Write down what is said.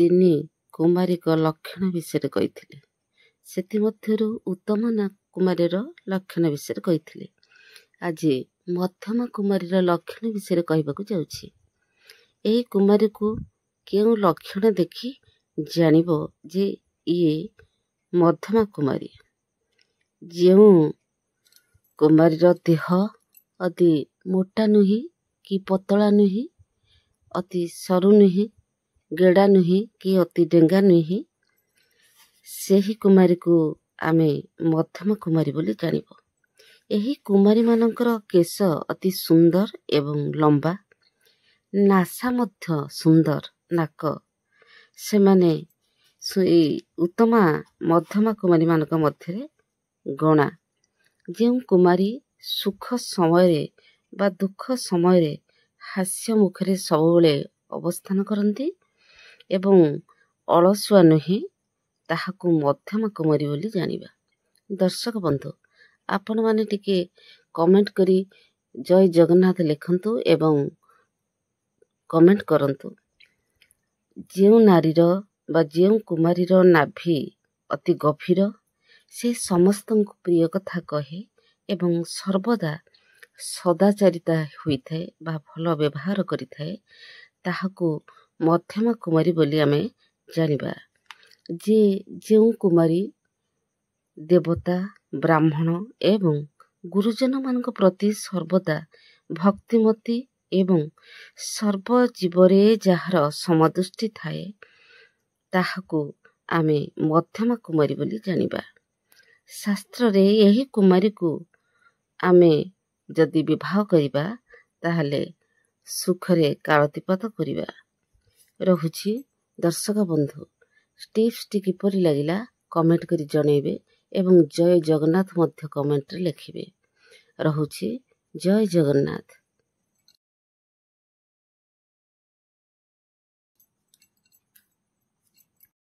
ତିନି କୁମାରୀଙ୍କ ଲକ୍ଷଣ ବିଷୟରେ କହିଥିଲେ। ସେଥିମଧ୍ୟରୁ ଉତ୍ତମ କୁମାରୀର ଲକ୍ଷଣ ବିଷୟରେ କହିଥିଲେ। ଆଜି ମଧ୍ୟମା କୁମାରୀର ଲକ୍ଷଣ ବିଷୟରେ କହିବାକୁ ଯାଉଛି। ଏହି କୁମାରୀକୁ କେଉଁ ଲକ୍ଷଣ ଦେଖି ଜାଣିବ ଯେ ଇଏ ମଧ୍ୟମା କୁମାରୀ? ଯେଉଁ କୁମାରୀର ଦେହ ଅତି ମୋଟା ନୁହେଁ କି ପତଳା ନୁହେଁ, ଅତି ସରୁ ନୁହେଁ, ଗେଡ଼ା ନୁହେଁ କି ଅତି ଡେଙ୍ଗା ନୁହେଁ, ସେହି କୁମାରୀକୁ ଆମେ ମଧ୍ୟମା କୁମାରୀ ବୋଲି ଜାଣିବ। ଏହି କୁମାରୀମାନଙ୍କର କେଶ ଅତି ସୁନ୍ଦର ଏବଂ ଲମ୍ବା, ନାସା ମଧ୍ୟ ସୁନ୍ଦର, ନାକ। ସେମାନେ ଉତ୍ତମା ମଧ୍ୟମା କୁମାରୀମାନଙ୍କ ମଧ୍ୟରେ ଗଣା। ଯେଉଁ କୁମାରୀ ସୁଖ ସମୟରେ ବା ଦୁଃଖ ସମୟରେ ହାସ୍ୟ ମୁଖରେ ସବୁବେଳେ ଅବସ୍ଥାନ କରନ୍ତି ଏବଂ ଅଳସୁଆ ନୁହେଁ, ତାହାକୁ ମଧ୍ୟମା କୁମାରୀ ବୋଲି ଜାଣିବା। ଦର୍ଶକ ବନ୍ଧୁ, ଆପଣମାନେ ଟିକେ କମେଣ୍ଟ କରି ଜୟ ଜଗନ୍ନାଥ ଲେଖନ୍ତୁ ଏବଂ କମେଣ୍ଟ କରନ୍ତୁ। ଯେଉଁ ନାରୀର ବା ଯେଉଁ କୁମାରୀର ନାଭି ଅତି ଗଭୀର, ସେ ସମସ୍ତଙ୍କୁ ପ୍ରିୟ କଥା କହେ ଏବଂ ସର୍ବଦା ସଦାଚାରିତା ହୋଇଥାଏ ବା ଭଲ ବ୍ୟବହାର କରିଥାଏ, ତାହାକୁ ମଧ୍ୟମା କୁମାରୀ ବୋଲି ଆମେ ଜାଣିବା। ଯେଉଁ କୁମାରୀ ଦେବତା, ବ୍ରାହ୍ମଣ ଏବଂ ଗୁରୁଜନମାନଙ୍କ ପ୍ରତି ସର୍ବଦା ଭକ୍ତିମତୀ ଏବଂ ସର୍ବଜୀବରେ ଯାହାର ସମଦୃଷ୍ଟି ଥାଏ, ତାହାକୁ ଆମେ ମଧ୍ୟମା କୁମାରୀ ବୋଲି ଜାଣିବା। ଶାସ୍ତ୍ରରେ ଏହି କୁମାରୀକୁ ଆମେ ଯଦି ବିବାହ କରିବା, ତାହେଲେ ସୁଖରେ କାଳତିପାତ କରିବା। ରହୁଛି। ଦର୍ଶକ ବନ୍ଧୁ, ଟିପ୍ସଟି କିପରି ଲାଗିଲା କମେଣ୍ଟ କରି ଜଣାଇବେ ଏବଂ ଜୟ ଜଗନ୍ନାଥ ମଧ୍ୟ କମେଣ୍ଟରେ ଲେଖିବେ। ରହୁଛି। ଜୟ ଜଗନ୍ନାଥ।